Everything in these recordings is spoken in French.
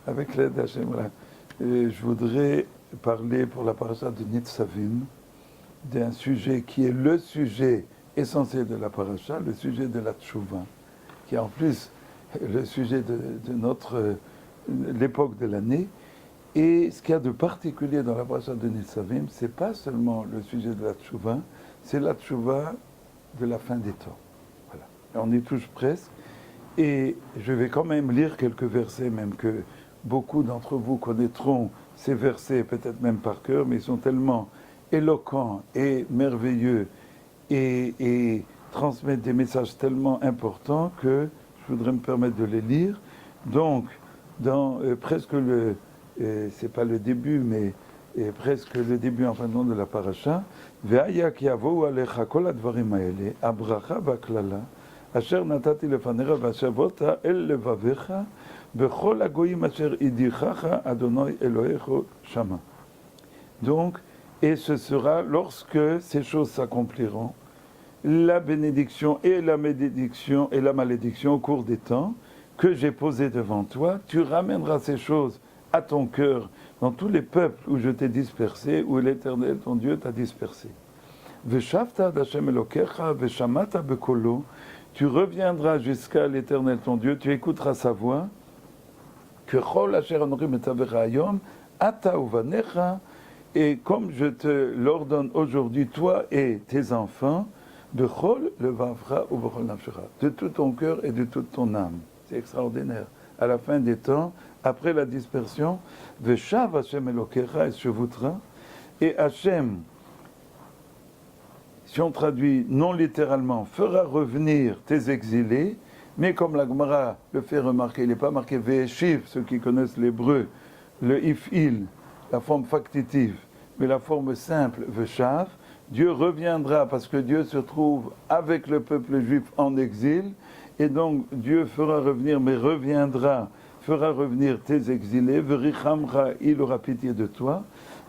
avec l'aide d'Hachem, voilà. Je voudrais parler pour la paracha de Nitzavim d'un sujet qui est le sujet essentiel de la paracha, le sujet de la tchouva, qui est en plus le sujet de l'époque de l'année. Et ce qu'il y a de particulier dans la paracha de Nitzavim, c'est pas seulement le sujet de la tchouva, c'est la tchouva de la fin des temps. Voilà. On y touche presque. Et je vais quand même lire quelques versets, même que beaucoup d'entre vous connaîtront ces versets, peut-être même par cœur, mais ils sont tellement éloquents et merveilleux et transmettent des messages tellement importants que je voudrais me permettre de les lire. Donc, dans presque c'est pas le début, mais presque le début en fin de compte de la paracha, Ve'aya ki yavou alecha kol advarim haele, abracha va'klala, asher natati lefanecha v'ashavota el levavecha, bechol hagoyim asher idichacha Adonai Elohecho shama. Donc, et ce sera lorsque ces choses s'accompliront, la bénédiction et la malédiction au cours des temps que j'ai posées devant toi, tu ramèneras ces choses à ton cœur dans tous les peuples où je t'ai dispersé, où l'Éternel, ton Dieu, t'a dispersé. Veshavta d'Hashem Elokecha, veshamata bekolo, tu reviendras jusqu'à l'Éternel, ton Dieu, tu écouteras sa voix, que chol asher anorim etavecha hayom, ata uvanecha, et comme je te l'ordonne aujourd'hui, toi et tes enfants, bechol levavra ou bechol nafshecha, de tout ton cœur et de toute ton âme. C'est extraordinaire. À la fin des temps, après la dispersion, Veshav Hashem Elokecha et Shevoutra, et Hashem, si on traduit non littéralement, fera revenir tes exilés, mais comme la Gemara le fait remarquer, il n'est pas marqué Veshiv, ceux qui connaissent l'hébreu, le If'il, la forme factitive, mais la forme simple, Veshav, Dieu reviendra parce que Dieu se trouve avec le peuple juif en exil, et donc Dieu fera revenir, mais fera revenir tes exilés, Verichamcha, il aura pitié de toi,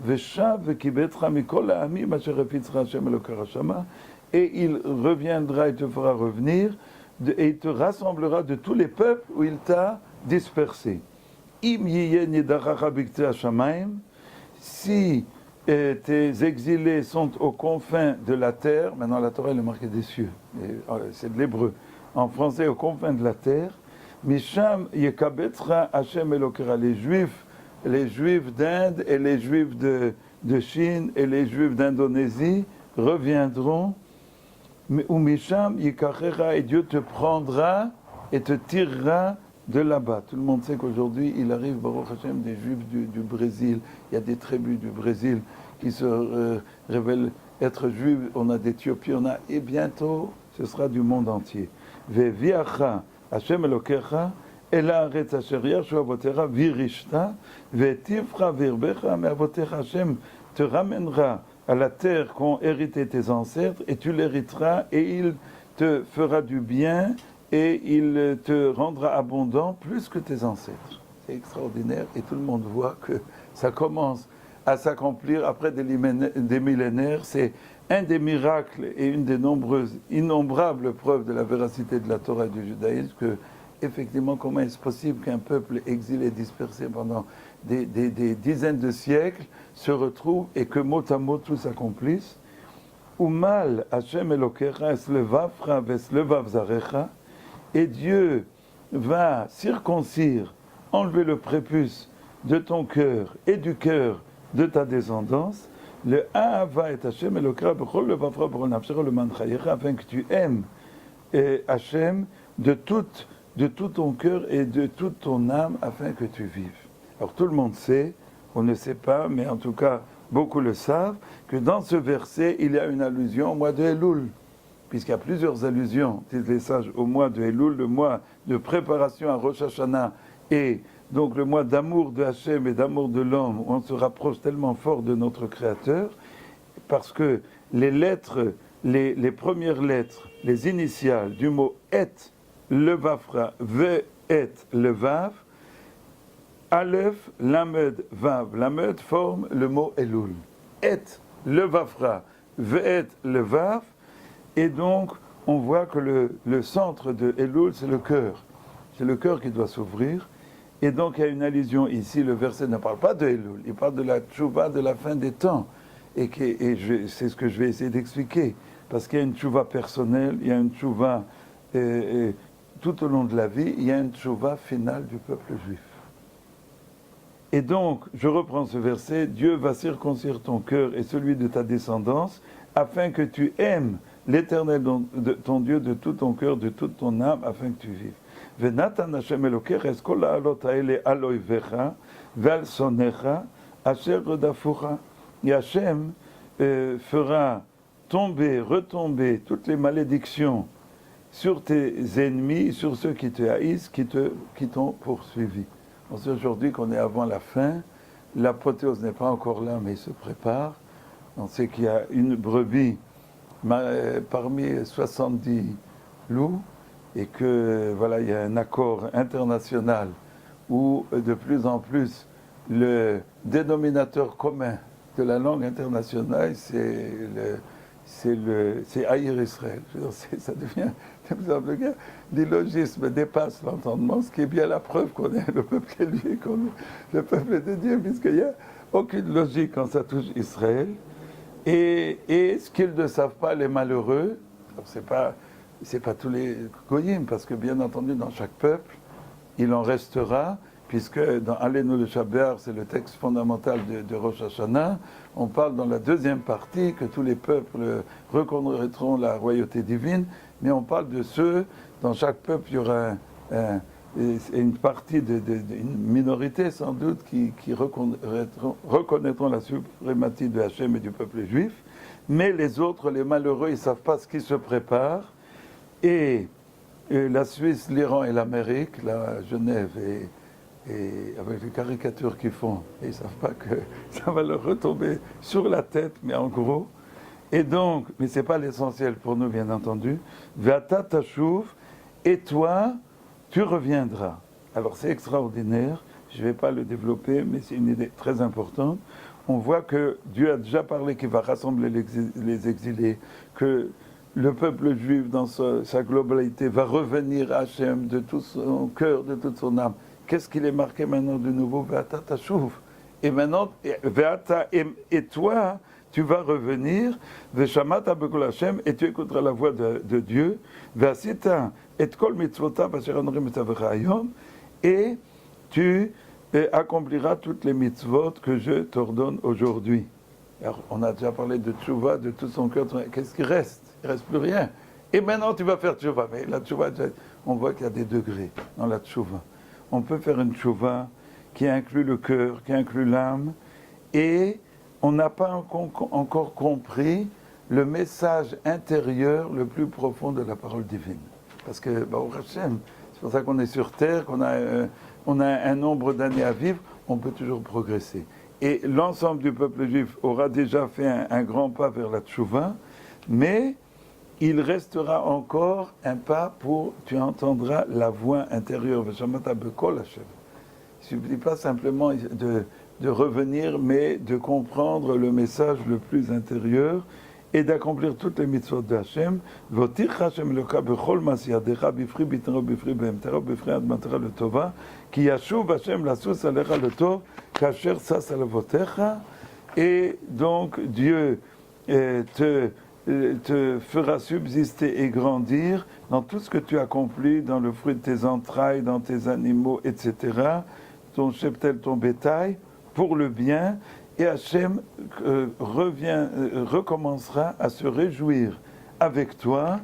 Veshav kibetra mikol ha'amim asher hapitzra Hashem Elokecha shama, et il reviendra et te fera revenir, et il te rassemblera de tous les peuples où il t'a dispersé. Im yiyeh nidachacha biktzeh hashamayim, si tes exilés sont aux confins de la terre, maintenant la Torah elle est marquée des cieux, c'est de l'hébreu, en français aux confins de la terre, Misham yekabetra Hashem Elokecha, les juifs d'Inde et les juifs de Chine et les juifs d'Indonésie reviendront, ou Misham yikachecha, et Dieu te prendra et te tirera de là-bas. Tout le monde sait qu'aujourd'hui, il arrive, Baruch Hashem, des juifs du Brésil. Il y a des tribus du Brésil qui se révèlent être juifs. On a d'Éthiopie, et bientôt, ce sera du monde entier. Ve'viacha Hashem Elokecha, el haaretz asher yarshu avotera virishta, ve'tivra virbecha me'avotecha. Hashem te ramènera à la terre qu'ont hérité tes ancêtres, et tu l'hériteras, et il te fera du bien, et il te rendra abondant plus que tes ancêtres. C'est extraordinaire, et tout le monde voit que ça commence à s'accomplir après des millénaires. C'est un des miracles et une des innombrables preuves de la véracité de la Torah et du judaïsme, que, effectivement, comment est-ce possible qu'un peuple exilé, dispersé pendant des dizaines de siècles, se retrouve et que mot à mot tout s'accomplisse. Umal Hashem Elokecha es levavcha ves levav zarecha, et Dieu va circoncire, enlever le prépuce de ton cœur et du cœur de ta descendance, le Ahava et Hashem Elokecha bechol levavcha bechol nafshecha leman chayecha, afin que tu aimes Hashem de tout ton cœur et de toute ton âme, afin que tu vives. Alors tout le monde sait, on ne sait pas, mais en tout cas beaucoup le savent, que dans ce verset il y a une allusion au mois de Elul, puisqu'il y a plusieurs allusions, disent les sages, au mois de Elul, le mois de préparation à Rosh Hashanah, et donc le mois d'amour de Hachem et d'amour de l'homme, où on se rapproche tellement fort de notre Créateur, parce que les lettres, les premières lettres, les initiales du mot Et, le Vafra, Ve, Et, le Vav, Aleph, Lamed, Vav. Lamed forme le mot Elul. Et, le Vafra, Ve, Et, le Vav, et donc on voit que le centre de Elul, c'est le cœur. C'est le cœur qui doit s'ouvrir. Et donc il y a une allusion ici, le verset ne parle pas de Elul, il parle de la tchouva de la fin des temps. C'est ce que je vais essayer d'expliquer. Parce qu'il y a une tchouva personnelle, il y a une tchouva tout au long de la vie, il y a une tchouva finale du peuple juif. Et donc, je reprends ce verset, Dieu va circoncire ton cœur et celui de ta descendance, afin que tu aimes l'Éternel ton Dieu de tout ton cœur, de toute ton âme, afin que tu vives. Venatan Hashem Elokecha es kol ha'alot ha'ele al oivecha ve'al sonecha asher rodafucha. Et Hashem fera retomber toutes les malédictions sur tes ennemis, sur ceux qui te haïssent, qui t'ont poursuivi. On sait aujourd'hui qu'on est avant la fin, l'apothéose n'est pas encore là, mais il se prépare. On sait qu'il y a une brebis parmi 70 loups, et que voilà, il y a un accord international où de plus en plus le dénominateur commun de la langue internationale, c'est haïr Israël. Ça devient de plus en plus clair. L'illogisme dépasse l'entendement, ce qui est bien la preuve qu'on est le peuple élu, qu'on est le peuple de Dieu, puisqu'il n'y a aucune logique quand ça touche Israël. Et ce qu'ils ne savent pas, les malheureux, c'est pas tous les goyim, parce que bien entendu, dans chaque peuple, il en restera, puisque dans Alenu le Shabbat, c'est le texte fondamental de Rosh Hashanah, on parle dans la deuxième partie que tous les peuples reconnaîtront la royauté divine, mais on parle de ceux, dans chaque peuple, il y aura une partie, une minorité sans doute, qui reconnaîtront la suprématie de Hachem et du peuple juif, mais les autres, les malheureux, ils ne savent pas ce qui se prépare, et la Suisse, l'Iran et l'Amérique, la Genève et avec les caricatures qu'ils font, et ils ne savent pas que ça va leur retomber sur la tête, mais en gros. Et donc, mais ce n'est pas l'essentiel pour nous, bien entendu. Ve'ata tashuv, et toi, tu reviendras. Alors c'est extraordinaire, je ne vais pas le développer, mais c'est une idée très importante. On voit que Dieu a déjà parlé qu'il va rassembler les exilés, que le peuple juif, dans sa globalité, va revenir à Hachem de tout son cœur, de toute son âme. Qu'est-ce qu'il est marqué maintenant de nouveau? Ve'ata tashuv. Et maintenant, et toi, tu vas revenir, Ve'shamata b'kol Hashem, et tu écouteras la voix de Dieu, Ve'asita et kol mitzvotav asher anochi mitzavecha hayom, et tu accompliras toutes les mitzvot que je t'ordonne aujourd'hui. Alors, on a déjà parlé de tchouva, de tout son cœur. Qu'est-ce qui reste? Il ne reste plus rien. Et maintenant, tu vas faire tchouva. Mais la tchouva, on voit qu'il y a des degrés dans la tchouva. On peut faire une tchouva qui inclut le cœur, qui inclut l'âme, et on n'a pas encore compris le message intérieur le plus profond de la parole divine. Parce que, Baruch Hashem, c'est pour ça qu'on est sur terre, qu'on a un nombre d'années à vivre, on peut toujours progresser. Et l'ensemble du peuple juif aura déjà fait un grand pas vers la tchouva, mais il restera encore un pas pour, tu entendras la voix intérieure, Veshamata b'kol Hashem. Il ne suffit pas simplement de revenir, mais de comprendre le message le plus intérieur et d'accomplir toutes les mitzvot de Hashem. Votir Hashem Eloka b'chol masyadecha b'fri bitnero b'fri behemtero b'fri admatera letova ki yashuv Hashem lasus alecha letov kasher sas alavotecha. Et donc Dieu te fera subsister et grandir dans tout ce que tu accomplis, dans le fruit de tes entrailles, dans tes animaux, etc., ton cheptel, ton bétail, pour le bien, et Hachem recommencera à se réjouir avec toi,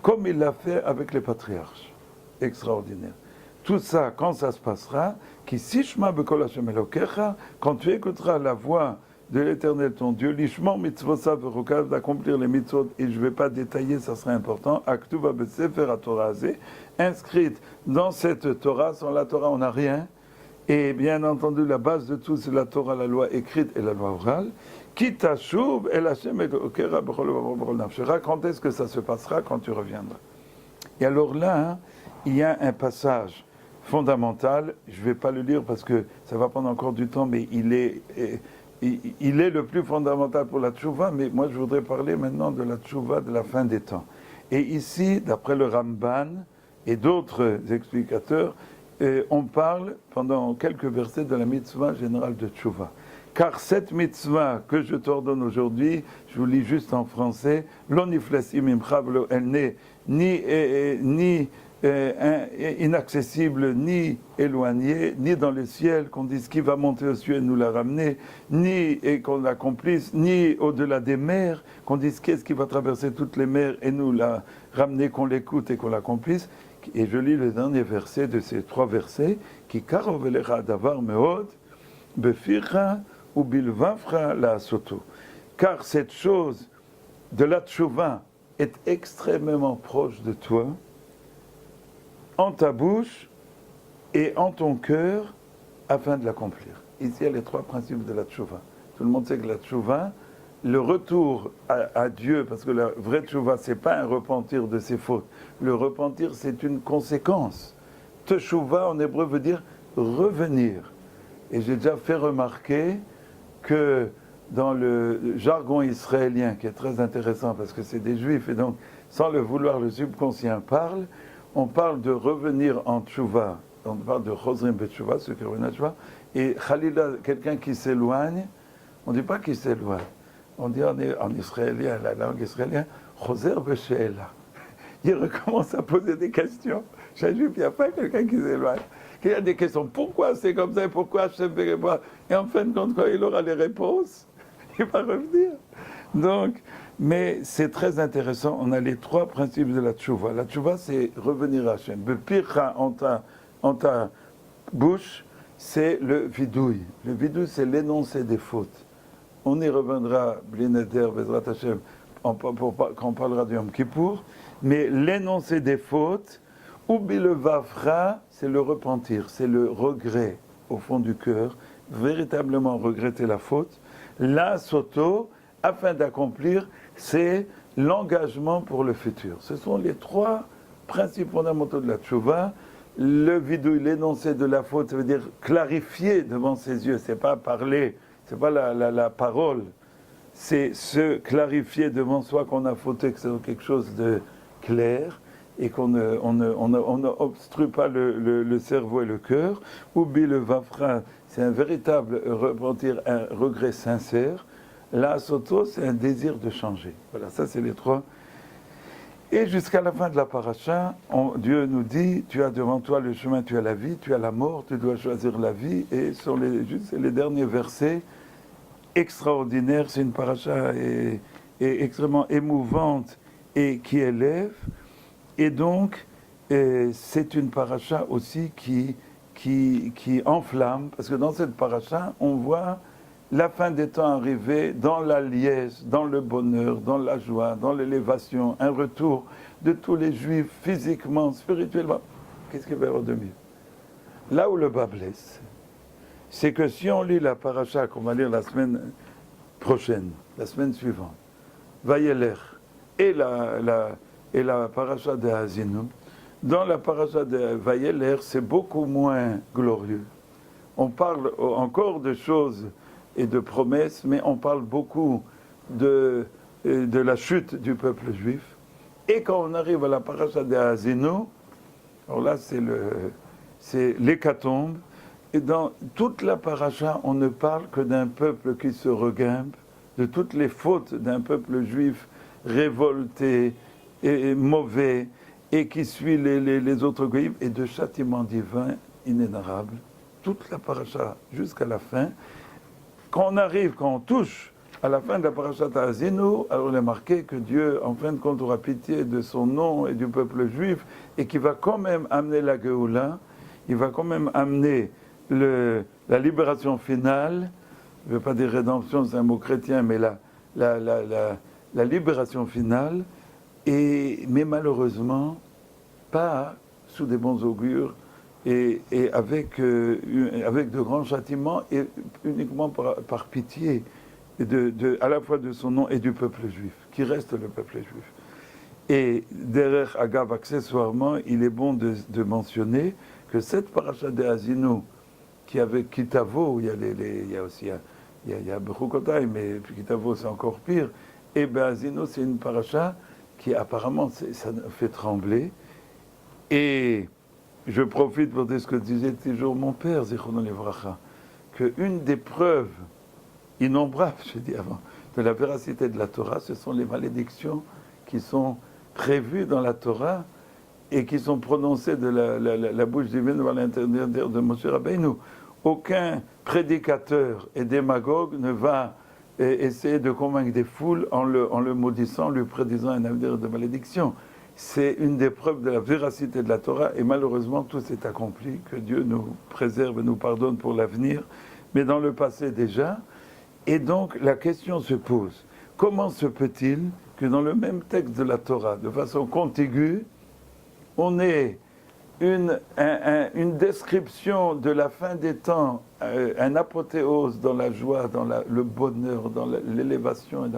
comme il l'a fait avec les patriarches. Extraordinaire. Tout ça, quand ça se passera, qui sishma b'kol Hashem Elokecha, quand tu écouteras la voix de l'Éternel ton Dieu, l'ishmor mitzvosav v'rokav, d'accomplir les mitzvot, et je ne vais pas détailler, ça serait important, aktuva b'sefer ha-Torah hazeh, inscrite dans cette Torah. Sans la Torah, on n'a rien. Et bien entendu, la base de tout, c'est la Torah, la loi écrite et la loi orale. Ki tashuv el Hashem Elokecha b'chol levav b'chol nafshecha. Quand est-ce que ça se passera? Quand tu reviendras. Et alors là, il y a un passage fondamental, je ne vais pas le lire parce que ça va prendre encore du temps, mais il est le plus fondamental pour la tchouva, mais moi je voudrais parler maintenant de la tchouva de la fin des temps. Et ici, d'après le Ramban et d'autres explicateurs, on parle pendant quelques versets de la mitzvah générale de Tchouva. Car cette mitzvah que je t'ordonne aujourd'hui, je vous lis juste en français, elle n'est ni inaccessible, ni éloignée, ni dans le ciel, qu'on dise qui va monter au ciel et nous la ramener, ni et qu'on l'accomplisse, ni au-delà des mers, qu'on dise qu'est-ce qui va traverser toutes les mers et nous la ramener, qu'on l'écoute et qu'on l'accomplisse. Et je lis le dernier verset de ces 3 versets, qui karov elecha davar meod, befircha ou bilvavcha la soto. Car cette chose de la tchouva est extrêmement proche de toi, en ta bouche et en ton cœur, afin de l'accomplir. Ici, il y a les 3 principes de la tchouva. Tout le monde sait que la tchouva, le retour à Dieu, parce que la vraie tchouva, ce n'est pas un repentir de ses fautes. Le repentir, c'est une conséquence. Teshuvah, en hébreu, veut dire revenir. Et j'ai déjà fait remarquer que dans le jargon israélien, qui est très intéressant, parce que c'est des juifs, et donc, sans le vouloir, le subconscient parle, on parle de revenir en tchouva, on parle de chosrim betchouva, ceux qui reviennent à tchouva, et khalila, quelqu'un qui s'éloigne, on ne dit pas qu'il s'éloigne. On dit en israélien, la langue israélienne, choser besheela. Il recommence à poser des questions. Chez un juif, il n'y a pas quelqu'un qui s'éloigne. Il y a des questions. Pourquoi c'est comme ça? Pourquoi Hachem fait moi? Et en fin de compte, quand il aura les réponses, il va revenir. Donc, mais c'est très intéressant. On a les 3 principes de la tchouva. La tchouva, c'est revenir à Hachem. Bepircha en ta bouche, c'est le vidouille. Le vidouille, c'est l'énoncé des fautes. On y reviendra, Blineder, Bezrat Hashem, quand on parlera du Yom Kippour, mais l'énoncé des fautes, ou bilevafra, c'est le repentir, c'est le regret au fond du cœur, véritablement regretter la faute. La soto, afin d'accomplir, c'est l'engagement pour le futur. Ce sont les 3 principes fondamentaux de la tchouva. Le vidouille, l'énoncé de la faute, ça veut dire clarifier devant ses yeux, c'est pas parler. C'est pas la parole, c'est se clarifier devant soi qu'on a fauté, que c'est quelque chose de clair et qu'on n'obstrue pas le cerveau et le cœur. Oubi le vafra, c'est un véritable repentir, un regret sincère. La soto, c'est un désir de changer. Voilà, ça c'est les 3. Et jusqu'à la fin de la paracha, Dieu nous dit, tu as devant toi le chemin, tu as la vie, tu as la mort, tu dois choisir la vie. Et sur les derniers versets, extraordinaires, c'est une paracha extrêmement émouvante et qui élève. Et donc, c'est une paracha aussi qui enflamme, parce que dans cette paracha, on voit la fin des temps arriver dans la liesse, dans le bonheur, dans la joie, dans l'élévation, un retour de tous les juifs physiquement, spirituellement. Qu'est-ce qu'il va y avoir de mieux? Là où le bas blesse, c'est que si on lit la paracha qu'on va lire la semaine prochaine, la semaine suivante, Vayeler et la paracha de Hazinu, dans la paracha de Vayeler, c'est beaucoup moins glorieux. On parle encore de choses et de promesses, mais on parle beaucoup de la chute du peuple juif. Et quand on arrive à la paracha de Hazinu, alors là c'est l'hécatombe, et dans toute la paracha, on ne parle que d'un peuple qui se reguimbe, de toutes les fautes d'un peuple juif révolté et mauvais, et qui suit les autres goïms, et de châtiments divins inénarrables. Toute la paracha jusqu'à la fin. Quand on touche à la fin de la paracha Hazinu, alors il est marqué que Dieu, en fin de compte, aura pitié de son nom et du peuple juif, et qui va quand même amener la Géoula, il va quand même amener la libération finale. Je ne veux pas dire rédemption, c'est un mot chrétien, mais la libération finale, mais malheureusement, pas sous des bons augures, et avec de grands châtiments, et uniquement par pitié, à la fois de son nom et du peuple juif, qui reste le peuple juif. Et derrière Agav, accessoirement, il est bon de mentionner que cette paracha de Hazinu, qui avec Kitavo, il y a aussi Bechukotai, mais Kitavo c'est encore pire, et Hazinu c'est une paracha qui apparemment ça fait trembler, et je profite pour dire ce que disait toujours mon père, Zichrono Livracha, qu'une des preuves innombrables, j'ai dit avant, de la véracité de la Torah, ce sont les malédictions qui sont prévues dans la Torah et qui sont prononcées de la bouche divine à l'intérieur de Moshe Rabbeinu. Aucun prédicateur et démagogue ne va essayer de convaincre des foules en le maudissant, lui prédisant un avenir de malédiction. C'est une des preuves de la véracité de la Torah, et malheureusement tout s'est accompli, que Dieu nous préserve et nous pardonne pour l'avenir, mais dans le passé déjà. Et donc la question se pose, comment se peut-il que dans le même texte de la Torah, de façon contiguë, on ait une description de la fin des temps, un apothéose dans la joie, dans le bonheur, dans l'élévation,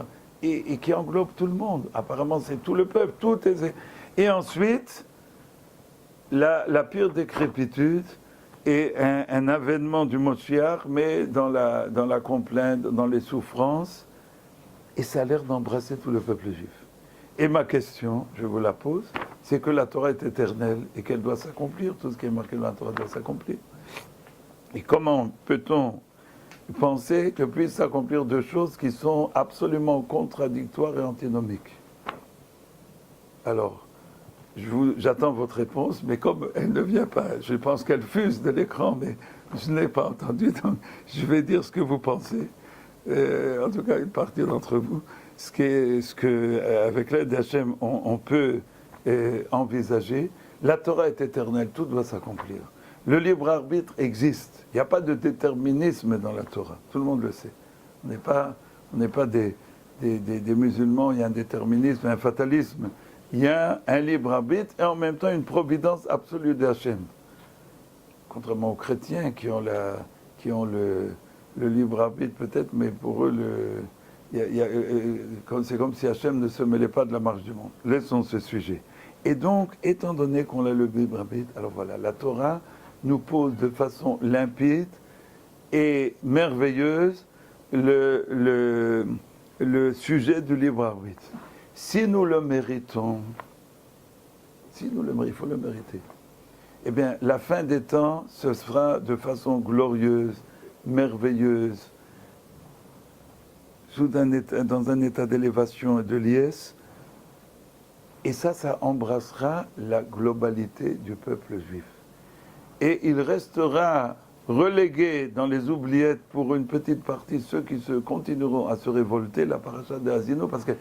et qui englobe tout le monde. Apparemment, c'est tout le peuple, tout est... Et ensuite, la pire décrépitude est un avènement du Moshiach, mais dans la complainte, dans les souffrances, et ça a l'air d'embrasser tout le peuple juif. Et ma question, je vous la pose, c'est que la Torah est éternelle et qu'elle doit s'accomplir, tout ce qui est marqué dans la Torah doit s'accomplir. Et comment peut-on penser que puissent s'accomplir deux choses qui sont absolument contradictoires et antinomiques? Alors, j'attends votre réponse, mais comme elle ne vient pas, je pense qu'elle fuse de l'écran, mais je ne l'ai pas entendue, donc je vais dire ce que vous pensez, en tout cas une partie d'entre vous, ce que avec l'aide d'Hachem, on peut envisager. La Torah est éternelle, tout doit s'accomplir. Le libre arbitre existe. Il n'y a pas de déterminisme dans la Torah. Tout le monde le sait. On n'est pas des musulmans, il y a un déterminisme, un fatalisme. Il y a un libre arbitre et en même temps une providence absolue d'Hachem. Contrairement aux chrétiens qui ont le libre arbitre peut-être, mais pour eux, c'est comme si Hachem ne se mêlait pas de la marche du monde. Laissons ce sujet. Et donc, étant donné qu'on a le libre arbitre, alors voilà, la Torah nous pose de façon limpide et merveilleuse le sujet du libre arbitre. Si nous le méritons, il faut le mériter, eh bien, la fin des temps se fera de façon glorieuse, merveilleuse, dans un état d'élévation et de liesse, et ça embrassera la globalité du peuple juif. Et il restera relégué dans les oubliettes pour une petite partie, ceux qui continueront à se révolter, la paracha de Asino, parce que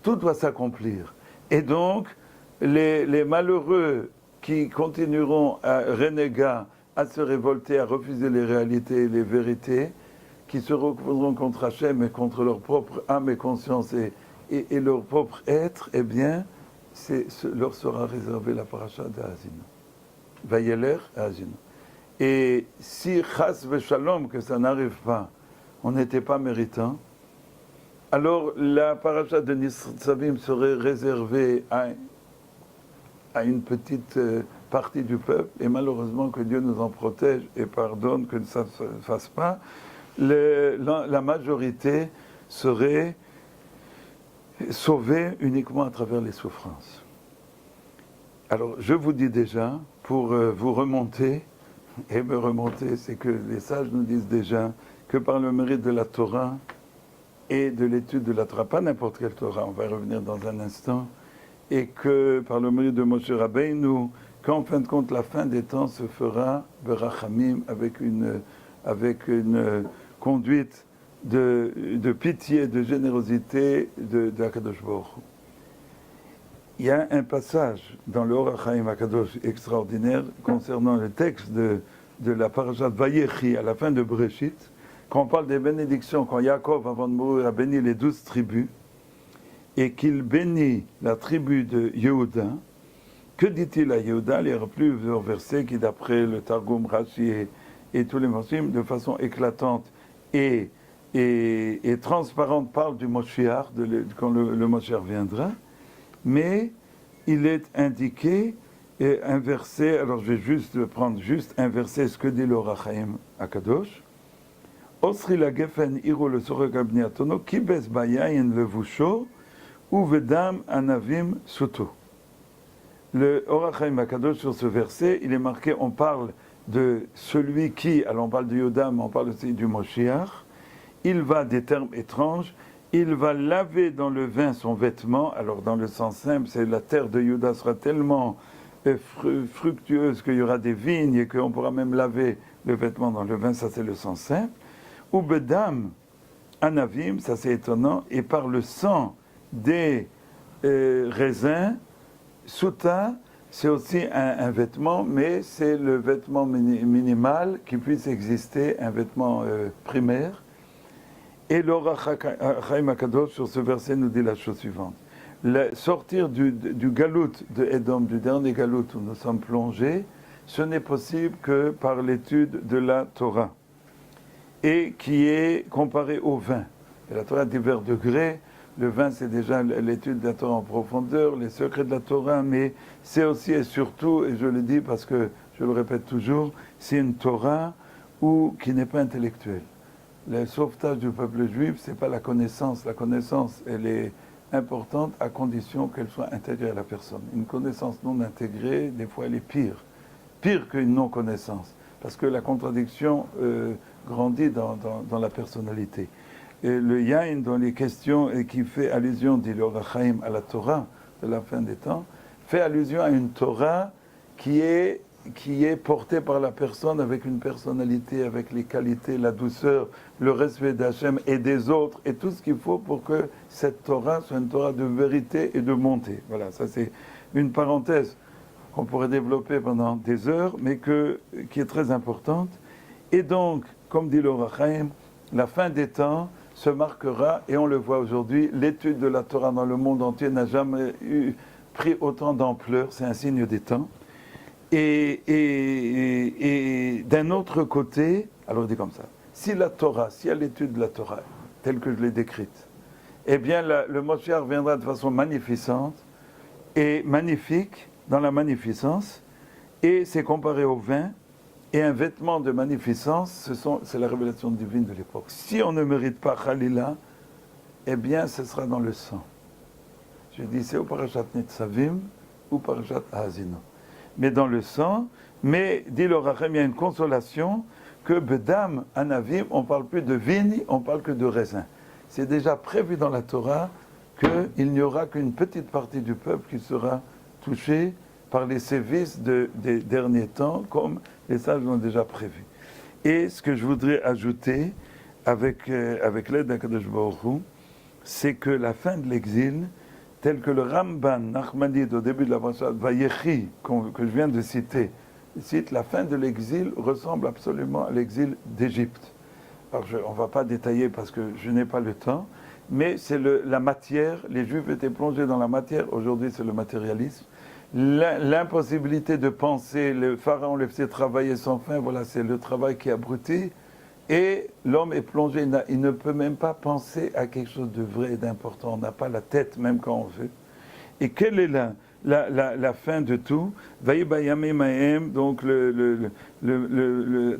tout doit s'accomplir. Et donc, les malheureux qui continueront à renéger, à se révolter, à refuser les réalités et les vérités, qui se reposeront contre Hachem et contre leur propre âme et conscience et leur propre être, eh bien, leur sera réservé la paracha de Asino. Vayeler et Asino. Et si chas v'shalom, que ça n'arrive pas, on n'était pas méritant, alors la paracha de Nitzavim serait réservée à une petite partie du peuple, et malheureusement que Dieu nous en protège et pardonne que ça ne se fasse pas, la majorité serait sauvée uniquement à travers les souffrances. Alors je vous dis déjà, pour vous remonter, et me remonter, c'est que les sages nous disent déjà que par le mérite de la Torah et de l'étude de la Torah, pas n'importe quelle Torah, on va y revenir dans un instant, et que par le mérite de Moshe Rabbeinu, qu'en fin de compte la fin des temps se fera berachamim, avec une conduite de pitié, de générosité de Akadosh Baruch Hu. Il y a un passage dans le Or HaChaim Akadosh extraordinaire concernant le texte de la parashat Vayechi à la fin de Breshit, quand on parle des bénédictions, quand Yaakov, avant de mourir, a béni les 12 tribus, et qu'il bénit la tribu de Yehuda, que dit-il à Yehuda? Il y aura plusieurs versets qui, d'après le Targum, Rashi et tous les Moshim, de façon éclatante et transparente, parlent du Moshiach, quand le Moshiach viendra. Mais il est indiqué un verset, alors je vais juste prendre un verset, ce que dit le Or HaChaim Akadosh. Osri la gefen iro le sorogabni atono, kibes bayayin levusho, uvedam anavim suto. Le Or HaChaim HaKadosh sur ce verset, il est marqué, on parle de celui qui, alors on parle de Yoda, mais on parle aussi du Moshiach, il va, des termes étranges, il va laver dans le vin son vêtement. Alors dans le sens simple, c'est la terre de Juda sera tellement fructueuse qu'il y aura des vignes et qu'on pourra même laver le vêtement dans le vin, ça c'est le sens simple. Ou bedam anavim, ça c'est étonnant, et par le sang des raisins, souta, c'est aussi un vêtement, mais c'est le vêtement minimal qui puisse exister, un vêtement primaire. Et l'Or HaChaim HaKadosh sur ce verset nous dit la chose suivante. Sortir du galout de Edom, du dernier galout où nous sommes plongés, ce n'est possible que par l'étude de la Torah, et qui est comparée au vin. Et la Torah a divers degrés. Le vin, c'est déjà l'étude de la Torah en profondeur, les secrets de la Torah, mais c'est aussi et surtout, et je le dis parce que je le répète toujours, c'est une Torah qui n'est pas intellectuelle. Le sauvetage du peuple juif, ce n'est pas la connaissance. La connaissance, elle est importante à condition qu'elle soit intégrée à la personne. Une connaissance non intégrée, des fois, elle est pire. Pire qu'une non-connaissance. Parce que la contradiction grandit dans la personnalité. Et le Yain, dans les questions, et qui fait allusion, dit l'Or HaChaim, à la Torah de la fin des temps, fait allusion à une Torah qui est portée par la personne avec une personnalité, avec les qualités, la douceur, le respect d'Hachem et des autres, et tout ce qu'il faut pour que cette Torah soit une Torah de vérité et de montée. Voilà, ça c'est une parenthèse qu'on pourrait développer pendant des heures, mais qui est très importante. Et donc, comme dit l'Or HaChaim, la fin des temps se marquera, et on le voit aujourd'hui, l'étude de la Torah dans le monde entier n'a jamais pris autant d'ampleur, c'est un signe des temps. Et d'un autre côté, alors il dit comme ça, si la Torah, s'il y a l'étude de la Torah, telle que je l'ai décrite, eh bien le Moshiach viendra de façon magnificente et magnifique dans la magnificence, et c'est comparé au vin, et un vêtement de magnificence, c'est la révélation divine de l'époque. Si on ne mérite pas Khalila, eh bien ce sera dans le sang. Je dis c'est au Parashat Nitzavim ou Parashat Ha'azino. Mais dans le sang, mais dit l'Or HaChaim, il y a une consolation que Bedam Anavim, on ne parle plus de vigne, on parle que de raisin. C'est déjà prévu dans la Torah qu'il n'y aura qu'une petite partie du peuple qui sera touchée par les sévices des derniers temps, comme les sages l'ont déjà prévu. Et ce que je voudrais ajouter, avec l'aide d'Akadosh Baruch Hu, c'est que la fin de l'exil, tel que le Ramban Nachmanide au début de la parashat Vayechi, que je viens de citer, cite la fin de l'exil ressemble absolument à l'exil d'Égypte. Alors on ne va pas détailler parce que je n'ai pas le temps, mais c'est la matière, les Juifs étaient plongés dans la matière, aujourd'hui c'est le matérialisme, l'impossibilité de penser, le Pharaon le faisait travailler sans fin, voilà c'est le travail qui abrutit, et l'homme est plongé, il ne peut même pas penser à quelque chose de vrai et d'important, on n'a pas la tête même quand on veut. Et quelle est la fin de tout? Donc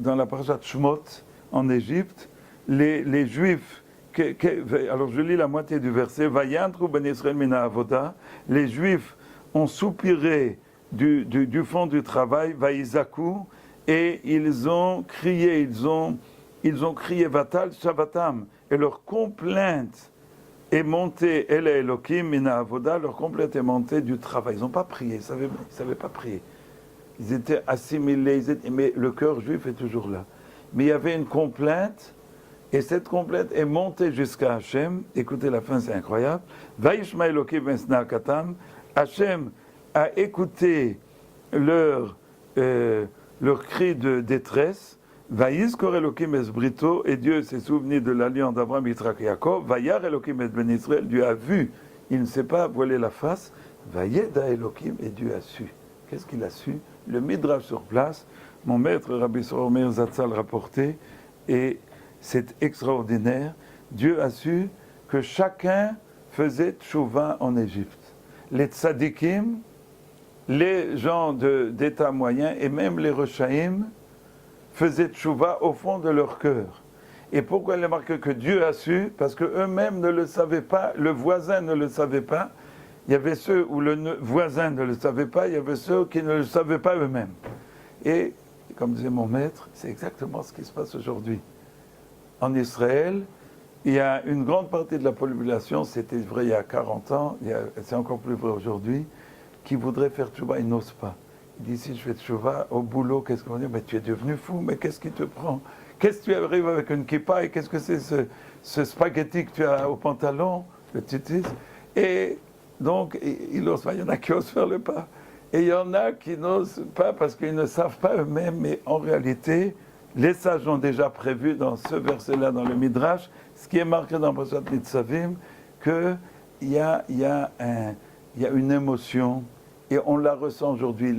dans la parashat Shmot en Égypte, les Juifs, alors je lis la moitié du verset, Vayantru ben Israël mina avoda, les Juifs ont soupiré du fond du travail, Vaïzaku, et ils ont crié, ils ont crié Vatal Shavatam, et leur complainte est montée, El Elokim mina avoda, leur complainte est montée du travail. Ils n'ont pas prié, ils ne savaient pas prier. Ils étaient assimilés, mais le cœur juif est toujours là. Mais il y avait une complainte, et cette complainte est montée jusqu'à Hachem. Écoutez, la fin, c'est incroyable. Vaishma Elokim esna katam. Hachem a écouté leur cri de détresse. Vaïskor Elokim es brito, et Dieu s'est souvenu de l'alliance d'Abraham, Yitzhak et Yaakov. Vayar Elokim es ben Israël, Dieu a vu, il ne s'est pas voilé la face. Vayeda Elokim, et Dieu a su. Qu'est-ce qu'il a su? Le Midrash sur place, mon maître Rabbi Sorour Meir Zatzal rapporté, et c'est extraordinaire. Dieu a su que chacun faisait tchouva en Égypte. Les tzadikim, les gens d'état moyen, et même les rechaïm, faisaient tchouva au fond de leur cœur. Et pourquoi il est marqué que Dieu a su? Parce qu'eux-mêmes ne le savaient pas, le voisin ne le savait pas, Il y avait ceux où le voisin ne le savait pas, il y avait ceux qui ne le savaient pas eux-mêmes. Et, comme disait mon maître, c'est exactement ce qui se passe aujourd'hui. En Israël, il y a une grande partie de la population, c'était vrai il y a 40 ans, c'est encore plus vrai aujourd'hui, qui voudrait faire tchouva, ils n'osent pas. Ils disent, si je fais tchouva, au boulot, qu'est-ce qu'on va dire? Mais tu es devenu fou, mais qu'est-ce qui te prend? Qu'est-ce que tu arrives avec une kippa et qu'est-ce que c'est ce spaghetti que tu as au pantalon, le titis? Et donc, ils n'osent pas, il y en a qui osent faire le pas. Et il y en a qui n'osent pas parce qu'ils ne savent pas eux-mêmes, mais en réalité, les sages ont déjà prévu dans ce verset-là, dans le Midrash, ce qui est marqué dans Parashat Nitzavim, qu'il y a une émotion, et on la ressent aujourd'hui.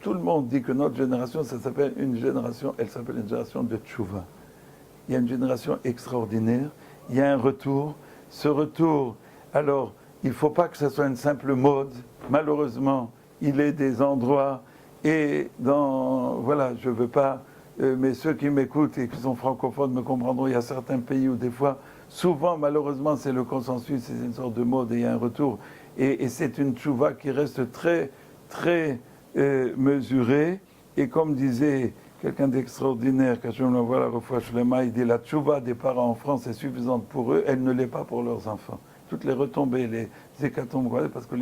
Tout le monde dit que notre génération, ça s'appelle une génération, elle s'appelle une génération de tchouva. Il y a une génération extraordinaire, il y a un retour. Ce retour, alors, il ne faut pas que ce soit une simple mode. Malheureusement, il est des endroits, et voilà, je ne veux pas, mais ceux qui m'écoutent et qui sont francophones me comprendront, il y a certains pays où des fois, souvent, malheureusement, c'est le consensus, c'est une sorte de mode et il y a un retour. Et c'est une tchouva qui reste très, très mesurée. Et comme disait quelqu'un d'extraordinaire, quand je me vois la refoua shlema, il dit la tchouva des parents en France est suffisante pour eux, elle ne l'est pas pour leurs enfants. Toutes les retombées, les hécatombes, parce que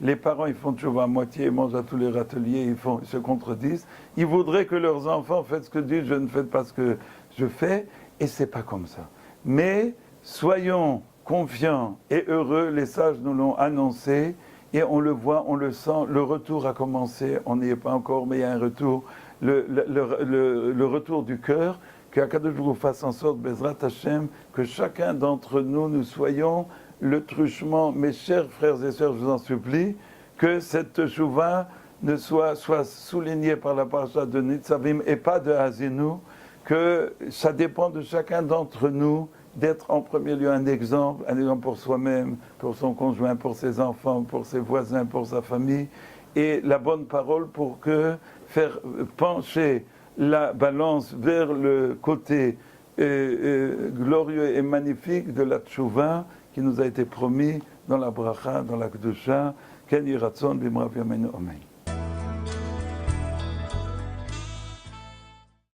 les parents, ils font tchouva à moitié, ils mangent à tous les râteliers, ils se contredisent. Ils voudraient que leurs enfants fassent ce que disent, je ne fais pas ce que je fais, et c'est pas comme ça. Mais soyons confiants et heureux, les sages nous l'ont annoncé, et on le voit, on le sent, le retour a commencé, on n'y est pas encore, mais il y a un retour, le retour du cœur, qu'Akadosh Baruch Hu fasse en sorte, Bezrat Hashem, que chacun d'entre nous, nous soyons le truchement, mes chers frères et sœurs, je vous en supplie, que cette chouva ne soit soulignée par la parasha de Nitzavim et pas de Hazinu, que ça dépend de chacun d'entre nous, d'être en premier lieu un exemple pour soi-même, pour son conjoint, pour ses enfants, pour ses voisins, pour sa famille, et la bonne parole pour faire pencher la balance vers le côté glorieux et magnifique de la tchouva qui nous a été promis dans la bracha, dans la kedusha, ken yiratzon b'imrav yameinu amen.